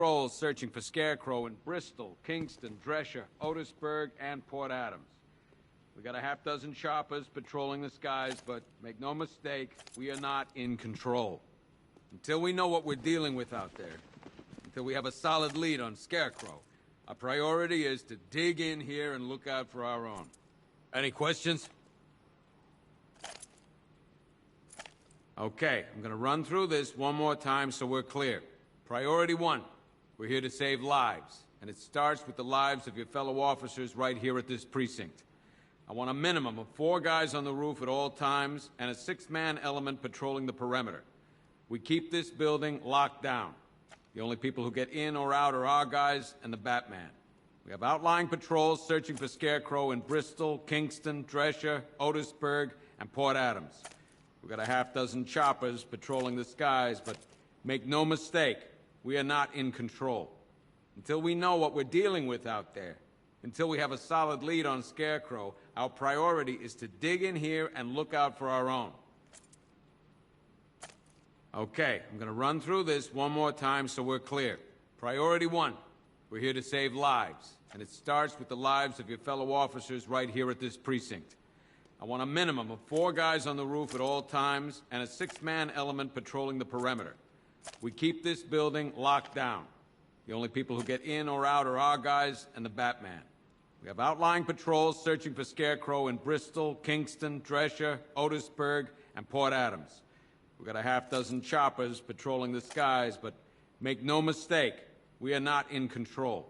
Patrols searching for Scarecrow in Bristol, Kingston, Dresher, Otisburg, and Port Adams. We got a half dozen choppers patrolling the skies, but make no mistake, we are not in control. Until we know what we're dealing with out there, until we have a solid lead on Scarecrow, our priority is to dig in here and look out for our own. Any questions? Okay, I'm gonna run through this one more time so we're clear. Priority one, we're here to save lives, and it starts with the lives of your fellow officers right here at this precinct. I want a minimum of 4 guys on the roof at all times and a 6-man element patrolling the perimeter. We keep this building locked down. The only people who get in or out are our guys and the Batman. We have outlying patrols searching for Scarecrow in Bristol, Kingston, Dresher, Otisburg, and Port Adams. We've got a half dozen choppers patrolling the skies, but make no mistake, we are not in control. Until we know what we're dealing with out there, until we have a solid lead on Scarecrow, our priority is to dig in here and look out for our own. Okay, I'm gonna run through this one more time so we're clear. Priority one, we're here to save lives, and it starts with the lives of your fellow officers right here at this precinct. I want a minimum of 4 guys on the roof at all times and a 6-man element patrolling the perimeter. We keep this building locked down. The only people who get in or out are our guys and the Batman. We have outlying patrols searching for Scarecrow in Bristol, Kingston, Dresher, Otisburg, and Port Adams. We've got a half dozen choppers patrolling the skies, but make no mistake, we are not in control.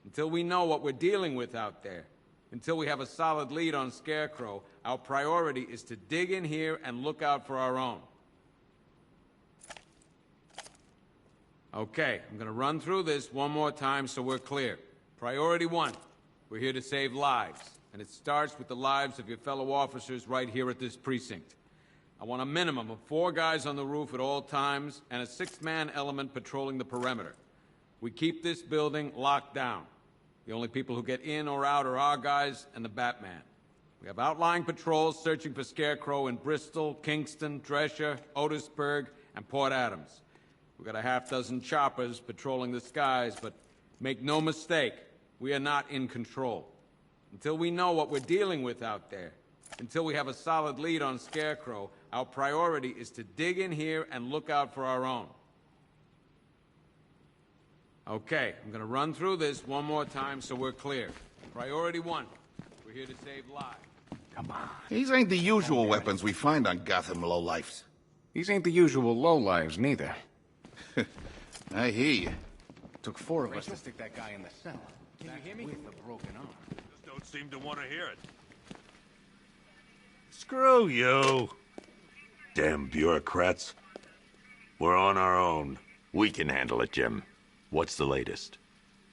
Until we know what we're dealing with out there, until we have a solid lead on Scarecrow, our priority is to dig in here and look out for our own. Okay, I'm gonna run through this one more time so we're clear. Priority one, we're here to save lives, and it starts with the lives of your fellow officers right here at this precinct. I want a minimum of 4 guys on the roof at all times and a 6-man element patrolling the perimeter. We keep this building locked down. The only people who get in or out are our guys and the Batman. We have outlying patrols searching for Scarecrow in Bristol, Kingston, Dresher, Otisburg, and Port Adams. We've got a half dozen choppers patrolling the skies, but make no mistake, we are not in control. Until we know what we're dealing with out there, until we have a solid lead on Scarecrow, our priority is to dig in here and look out for our own. Okay, I'm gonna run through this one more time so we're clear. Priority one, we're here to save lives. Come on. These ain't the usual weapons we find on Gotham lowlifes. These ain't the usual lowlives, neither. I hear you. Took 4 of us to stick that guy in the cell. Can you hear me? With a broken arm. Just don't seem to want to hear it. Screw you. Damn bureaucrats. We're on our own. We can handle it, Jim. What's the latest?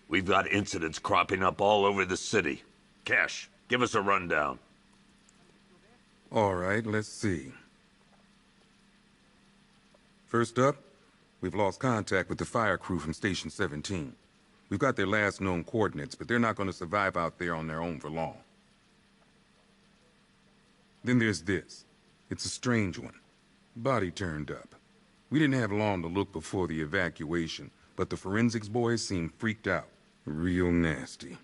We've got incidents cropping up all over the city. Cash, give us a rundown. All right, let's see. First up, we've lost contact with the fire crew from Station 17. We've got their last known coordinates, but they're not going to survive out there on their own for long. Then there's this. It's a strange one. Body turned up. We didn't have long to look before the evacuation, but the forensics boys seemed freaked out. Real nasty.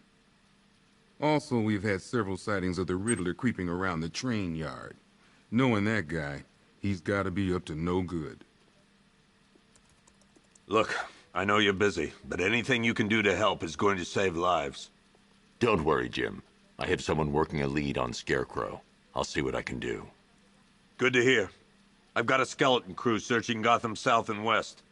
Also, we've had several sightings of the Riddler creeping around the train yard. Knowing that guy, he's got to be up to no good. Look, I know you're busy, but anything you can do to help is going to save lives. Don't worry, Jim. I have someone working a lead on Scarecrow. I'll see what I can do. Good to hear. I've got a skeleton crew searching Gotham South and West.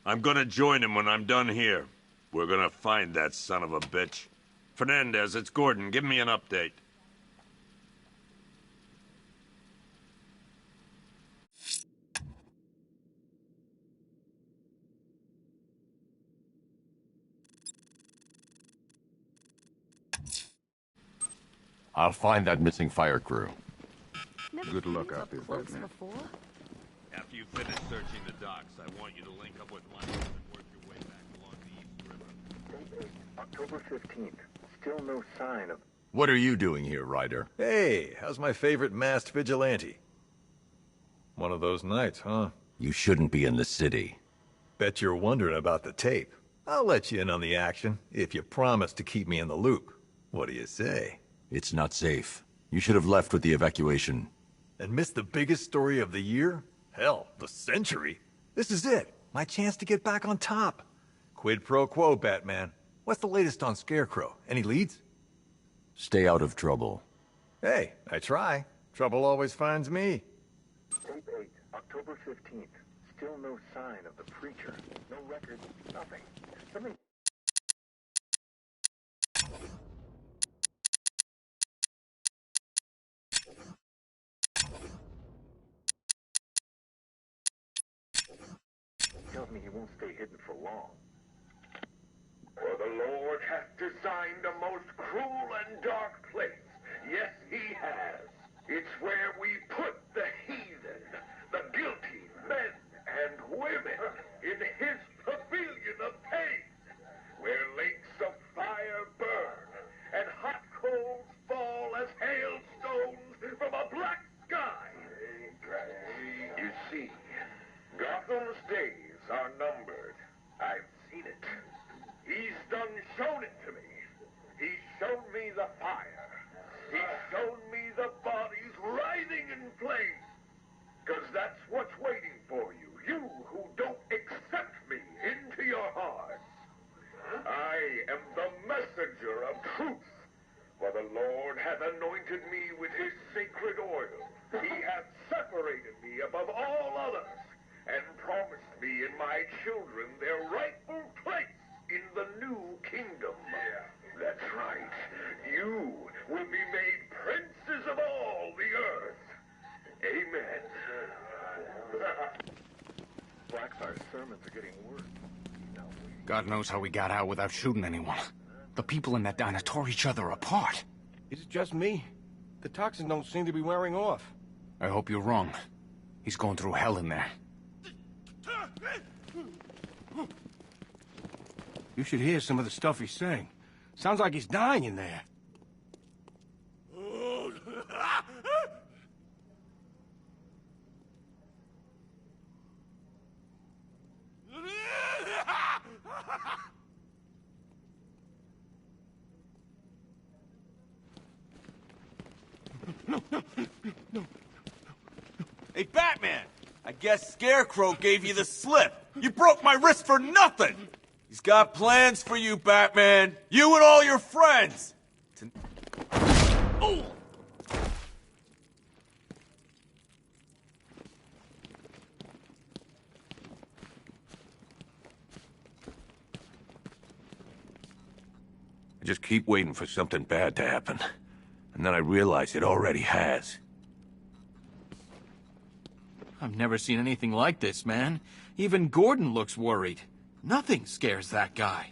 I'm gonna join him when I'm done here. We're gonna find that son of a bitch. Fernandez, it's Gordon. Give me an update. I'll find that missing fire crew. Good luck out there, Batman. After you finish searching the docks, I want you to link up with Lance and work your way back along the East River. October 15th. Still no sign of... What are you doing here, Ryder? Hey, how's my favorite masked vigilante? One of those nights, huh? You shouldn't be in the city. Bet you're wondering about the tape. I'll let you in on the action, if you promise to keep me in the loop. What do you say? It's not safe. You should have left with the evacuation. And missed the biggest story of the year? Hell, the century. This is it. My chance to get back on top. Quid pro quo, Batman. What's the latest on Scarecrow? Any leads? Stay out of trouble. Hey, I try. Trouble always finds me. Tape 8, October 15th. Still no sign of the preacher. No record, nothing. Something... tells me he won't stay hidden for long. For the Lord hath designed a most cruel and dark place. Yes, he has. It's where we put the heathen, the guilty men and women in his pavilion of pain, where lakes of fire burn and hot coals fall as hailstones from a black sky. You see, Gotham's days are numbered. I've seen it. He's done shown it to me. He's shown me the fire. He's shown me the bodies writhing in flames. 'Cause that's what's waiting for you. You who don't accept me into your hearts. I am the messenger of truth. For the Lord hath anointed me with his sacred oil. He hath separated me above all others, and promised me and my children their rightful place in the new kingdom. Yeah, that's right. You will be made princes of all the earth. Amen. Blackfire's sermons are getting worse. God knows how we got out without shooting anyone. The people in that diner tore each other apart. Is it just me? The toxins don't seem to be wearing off. I hope you're wrong. He's going through hell in there. You should hear some of the stuff he's saying. Sounds like he's dying in there. No. Hey, Batman! I guess Scarecrow gave you the slip. You broke my wrist for nothing! He's got plans for you, Batman. You and all your friends. Oh! I just keep waiting for something bad to happen. And then I realize it already has. I've never seen anything like this, man. Even Gordon looks worried. Nothing scares that guy.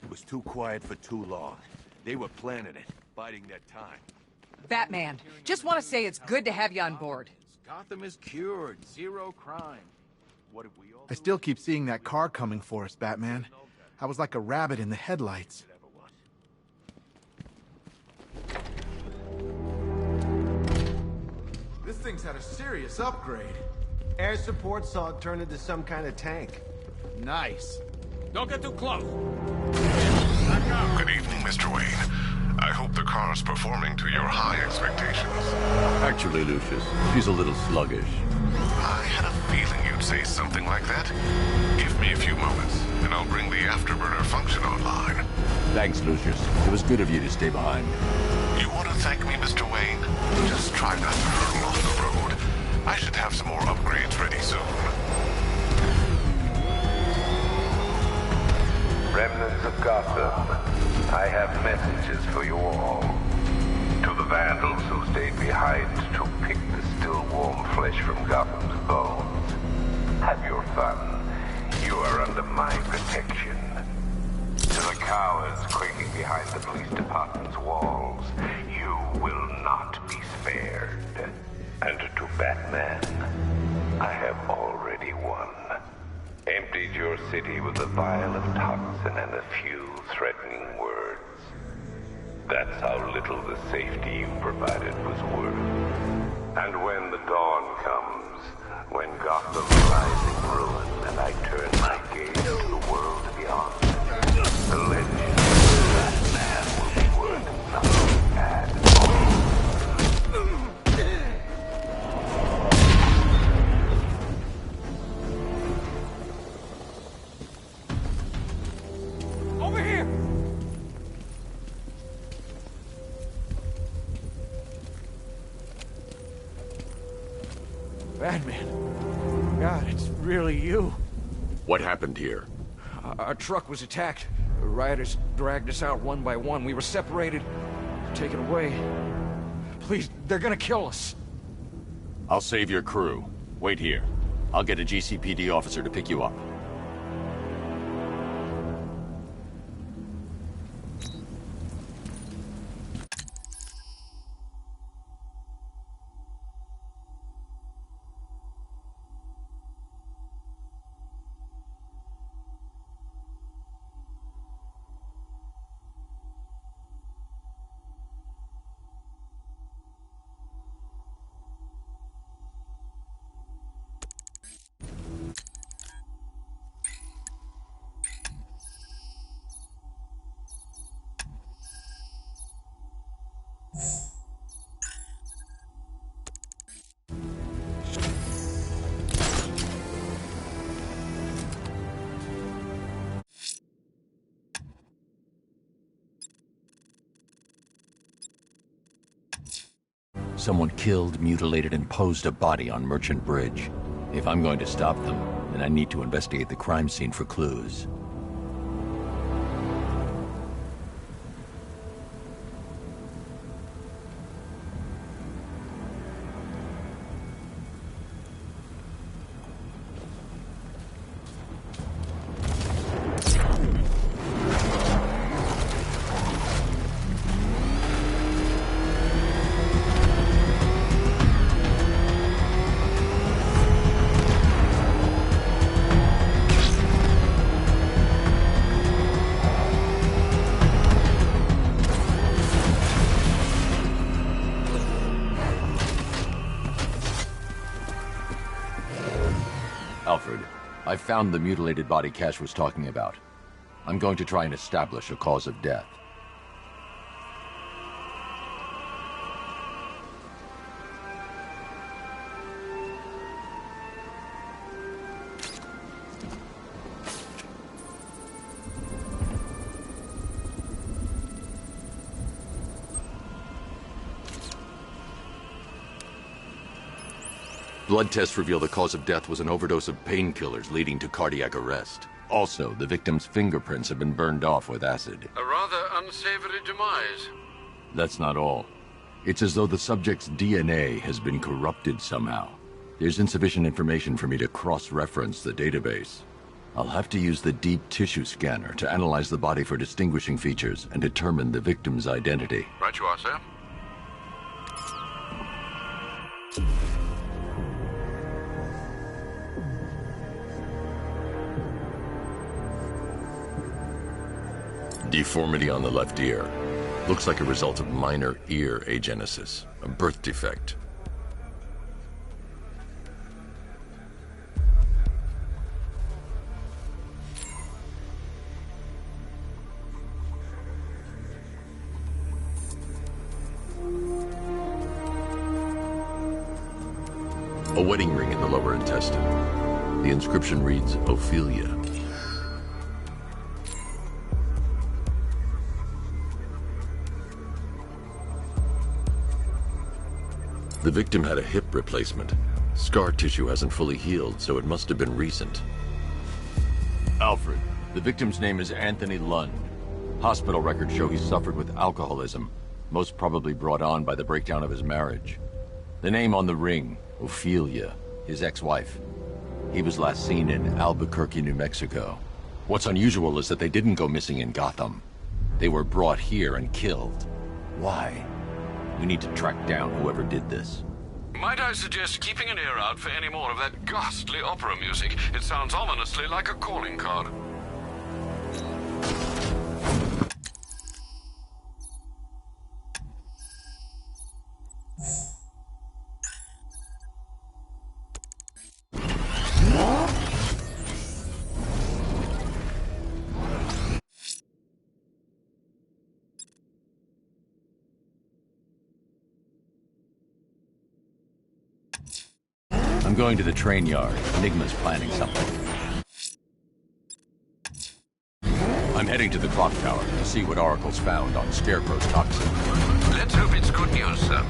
It was too quiet for too long. They were planning it, biding their time. Batman, just want to say it's good to have you on board. Gotham is cured. Zero crime. What have we all... I still keep seeing that car coming for us, Batman. I was like a rabbit in the headlights. This thing's had a serious upgrade. Air support saw it turn into some kind of tank. Nice. Don't get too close. Good evening, Mr. Wayne. I hope the car's performing to your high expectations. Actually, Lucius, she's a little sluggish. I had a feeling you'd say something like that. Give me a few moments, and I'll bring the afterburner function online. Thanks, Lucius. It was good of you to stay behind. You want to thank me, Mr. Wayne? Just try not to hurtle off the road. I should have some more upgrades ready soon. Remnants of Gotham, I have messages for you all. To the vandals who stayed behind to pick the still warm flesh from Gotham's bones. Have your fun. You are under my protection. To the cowards quaking behind the police department's walls, you will not be spared. And to Batman, I have already won. Emptied your city with a vial of toxin and a few threatening words. That's how little the safety you provided was worth. And when the dawn comes, when Gotham lies in ruin and I turn my gaze to the world beyond, Batman. God, it's really you. What happened here? Our truck was attacked. The rioters dragged us out one by one. We were separated, taken away. Please, they're gonna kill us. I'll save your crew. Wait here. I'll get a GCPD officer to pick you up. Someone killed, mutilated, and posed a body on Merchant Bridge. If I'm going to stop them, then I need to investigate the crime scene for clues. Alfred, I found the mutilated body Cash was talking about. I'm going to try and establish a cause of death. Blood tests reveal the cause of death was an overdose of painkillers leading to cardiac arrest. Also, the victim's fingerprints have been burned off with acid. A rather unsavory demise. That's not all. It's as though the subject's DNA has been corrupted somehow. There's insufficient information for me to cross-reference the database. I'll have to use the deep tissue scanner to analyze the body for distinguishing features and determine the victim's identity. Right you are, sir. Deformity on the left ear. Looks like a result of minor ear agenesis, a birth defect. A wedding ring in the lower intestine. The inscription reads, Ophelia. The victim had a hip replacement. Scar tissue hasn't fully healed, so it must have been recent. Alfred, the victim's name is Anthony Lund. Hospital records show he suffered with alcoholism, most probably brought on by the breakdown of his marriage. The name on the ring, Ophelia, his ex-wife. He was last seen in Albuquerque, New Mexico. What's unusual is that they didn't go missing in Gotham. They were brought here and killed. Why? We need to track down whoever did this. Might I suggest keeping an ear out for any more of that ghastly opera music? It sounds ominously like a calling card. I'm going to the train yard. Enigma's planning something. I'm heading to the clock tower to see what Oracle's found on Scarecrow's toxin. Let's hope it's good news, sir.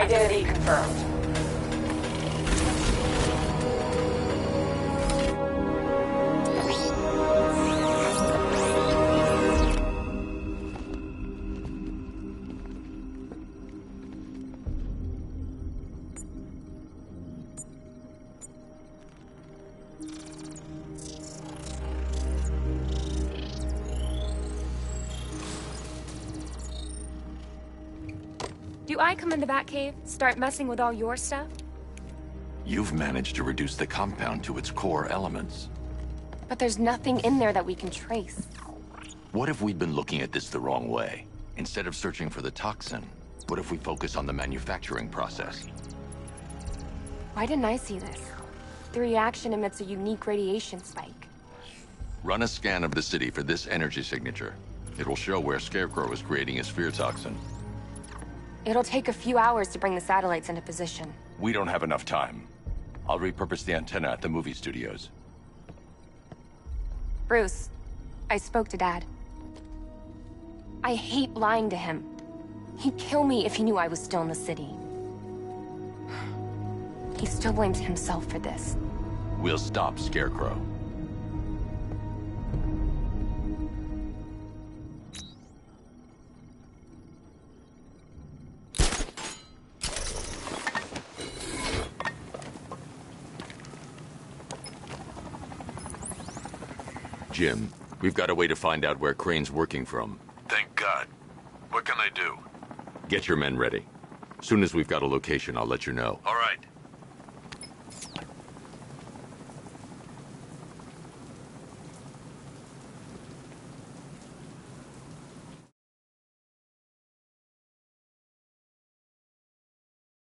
Identity confirmed. Do I come in the Batcave, start messing with all your stuff? You've managed to reduce the compound to its core elements. But there's nothing in there that we can trace. What if we'd been looking at this the wrong way? Instead of searching for the toxin, what if we focus on the manufacturing process? Why didn't I see this? The reaction emits a unique radiation spike. Run a scan of the city for this energy signature. It will show where Scarecrow is creating his fear toxin. It'll take a few hours to bring the satellites into position. We don't have enough time. I'll repurpose the antenna at the movie studios. Bruce, I spoke to Dad. I hate lying to him. He'd kill me if he knew I was still in the city. He still blames himself for this. We'll stop Scarecrow. Jim, we've got a way to find out where Crane's working from. Thank God. What can I do? Get your men ready. Soon as we've got a location, I'll let you know. All right.